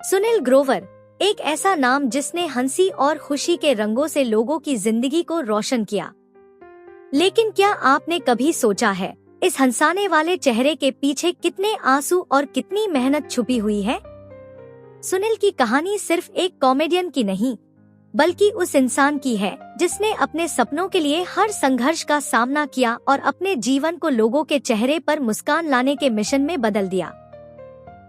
सुनील ग्रोवर एक ऐसा नाम जिसने हंसी और खुशी के रंगों से लोगों की जिंदगी को रोशन किया। लेकिन क्या आपने कभी सोचा है इस हंसाने वाले चेहरे के पीछे कितने आंसू और कितनी मेहनत छुपी हुई है? सुनील की कहानी सिर्फ एक कॉमेडियन की नहीं, बल्कि उस इंसान की है जिसने अपने सपनों के लिए हर संघर्ष का सामना किया और अपने जीवन को लोगों के चेहरे पर मुस्कान लाने के मिशन में बदल दिया।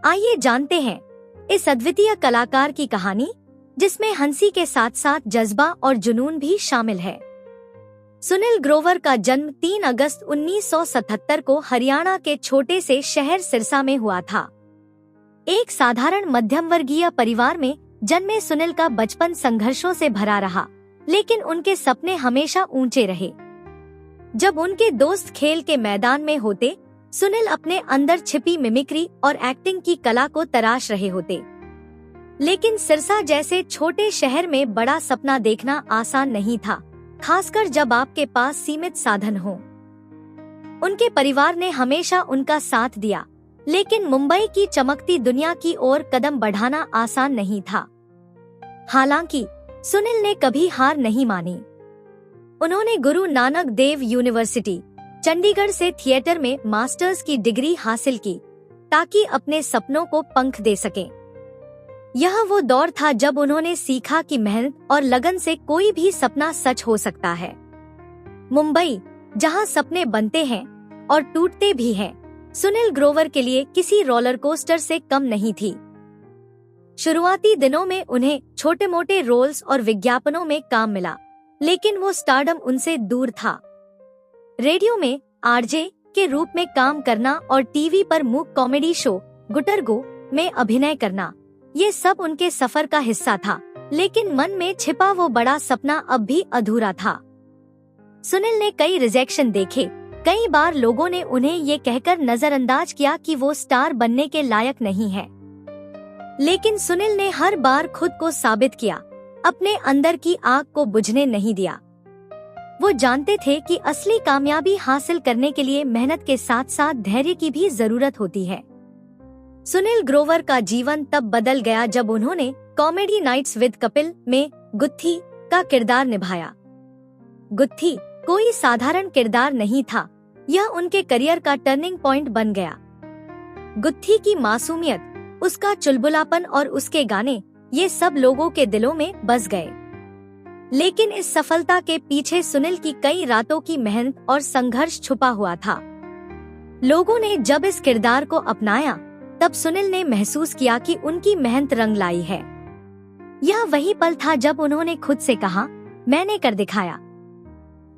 आइए जानते हैं इस अद्वितीय कलाकार की कहानी, जिसमें हंसी के साथ साथ जज्बा और जुनून भी शामिल है। सुनील ग्रोवर का जन्म 3 अगस्त 1977 को हरियाणा के छोटे से शहर सिरसा में हुआ था। एक साधारण मध्यम वर्गीय परिवार में जन्मे सुनील का बचपन संघर्षों से भरा रहा, लेकिन उनके सपने हमेशा ऊंचे रहे। जब उनके दोस्त खेल के मैदान में होते, सुनील अपने अंदर छिपी मिमिक्री और एक्टिंग की कला को तराश रहे होते। लेकिन सिरसा जैसे छोटे शहर में बड़ा सपना देखना आसान नहीं था, खासकर जब आपके पास सीमित साधन हो। उनके परिवार ने हमेशा उनका साथ दिया, लेकिन मुंबई की चमकती दुनिया की ओर कदम बढ़ाना आसान नहीं था। हालांकि सुनील ने कभी हार नहीं मानी। उन्होंने गुरु नानक देव यूनिवर्सिटी चंडीगढ़ से थिएटर में मास्टर्स की डिग्री हासिल की, ताकि अपने सपनों को पंख दे सकें। यह वो दौर था जब उन्होंने सीखा कि मेहनत और लगन से कोई भी सपना सच हो सकता है। मुंबई, जहां सपने बनते हैं और टूटते भी हैं, सुनील ग्रोवर के लिए किसी रोलर कोस्टर से कम नहीं थी। शुरुआती दिनों में उन्हें छोटे मोटे रोल्स और विज्ञापनों में काम मिला, लेकिन वो स्टारडम उनसे दूर था। रेडियो में आरजे के रूप में काम करना और टीवी पर मूक कॉमेडी शो गुटरगो में अभिनय करना, ये सब उनके सफर का हिस्सा था। लेकिन मन में छिपा वो बड़ा सपना अब भी अधूरा था। सुनील ने कई रिजेक्शन देखे। कई बार लोगों ने उन्हें ये कहकर नजरअंदाज किया कि वो स्टार बनने के लायक नहीं है। लेकिन सुनील ने हर बार खुद को साबित किया, अपने अंदर की आग को बुझने नहीं दिया। वो जानते थे कि असली कामयाबी हासिल करने के लिए मेहनत के साथ साथ धैर्य की भी जरूरत होती है। सुनील ग्रोवर का जीवन तब बदल गया जब उन्होंने कॉमेडी नाइट्स विद कपिल में गुत्थी का किरदार निभाया। गुत्थी कोई साधारण किरदार नहीं था, यह उनके करियर का टर्निंग पॉइंट बन गया। गुत्थी की मासूमियत, उसका चुलबुलापन और उसके गाने, ये सब लोगों के दिलों में बस गए। लेकिन इस सफलता के पीछे सुनील की कई रातों की मेहनत और संघर्ष छुपा हुआ था। लोगों ने जब इस किरदार को अपनाया, तब सुनील ने महसूस किया कि उनकी मेहनत रंग लाई है। यह वही पल था जब उन्होंने खुद से कहा, मैंने कर दिखाया।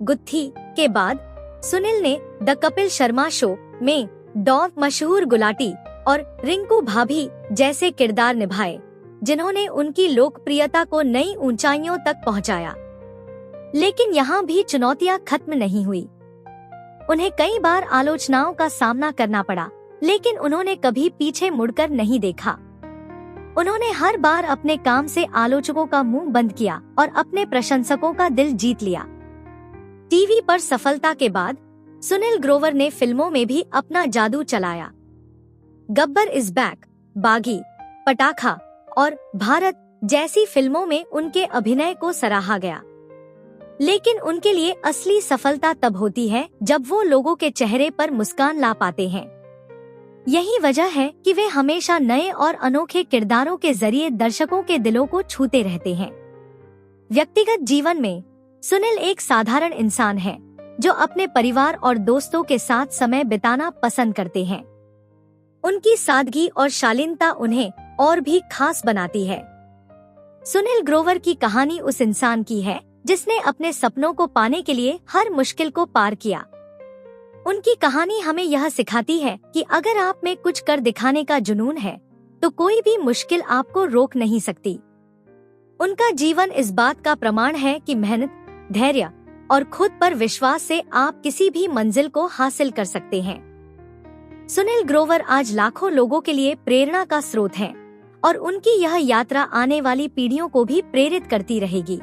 गुत्थी के बाद सुनील ने द कपिल शर्मा शो में डॉन, मशहूर गुलाटी और रिंकू भाभी जैसे किरदार निभाए, जिन्होंने उनकी लोकप्रियता को नई ऊंचाइयों तक पहुंचाया। लेकिन यहाँ भी चुनौतियाँ खत्म नहीं हुई। उन्हें कई बार आलोचनाओं का सामना करना पड़ा, लेकिन उन्होंने कभी पीछे मुड़कर नहीं देखा। उन्होंने हर बार अपने काम से आलोचकों का मुंह बंद किया और अपने प्रशंसकों का दिल जीत लिया। टीवी पर सफलता के बाद सुनील ग्रोवर ने फिल्मों में भी अपना जादू चलाया। गब्बर इज बैक, बागी, पटाखा और भारत जैसी फिल्मों में उनके अभिनय को सराहा गया। लेकिन उनके लिए असली सफलता तब होती है जब वो लोगों के चेहरे पर मुस्कान ला पाते हैं। यही वजह है कि वे हमेशा नए और अनोखे किरदारों के जरिए दर्शकों के दिलों को छूते रहते हैं। व्यक्तिगत जीवन में सुनील एक साधारण इंसान है, जो अपने परिवार और दोस्तों के साथ समय बिताना पसंद करते हैं। उनकी सादगी और शालीनता उन्हें और भी खास बनाती है। सुनील ग्रोवर की कहानी उस इंसान की है जिसने अपने सपनों को पाने के लिए हर मुश्किल को पार किया। उनकी कहानी हमें यह सिखाती है कि अगर आप में कुछ कर दिखाने का जुनून है, तो कोई भी मुश्किल आपको रोक नहीं सकती। उनका जीवन इस बात का प्रमाण है कि मेहनत, धैर्य और खुद पर विश्वास से आप किसी भी मंजिल को हासिल कर सकते हैं। सुनील ग्रोवर आज लाखों लोगों के लिए प्रेरणा का स्रोत हैं और उनकी यह यात्रा आने वाली पीढ़ियों को भी प्रेरित करती रहेगी।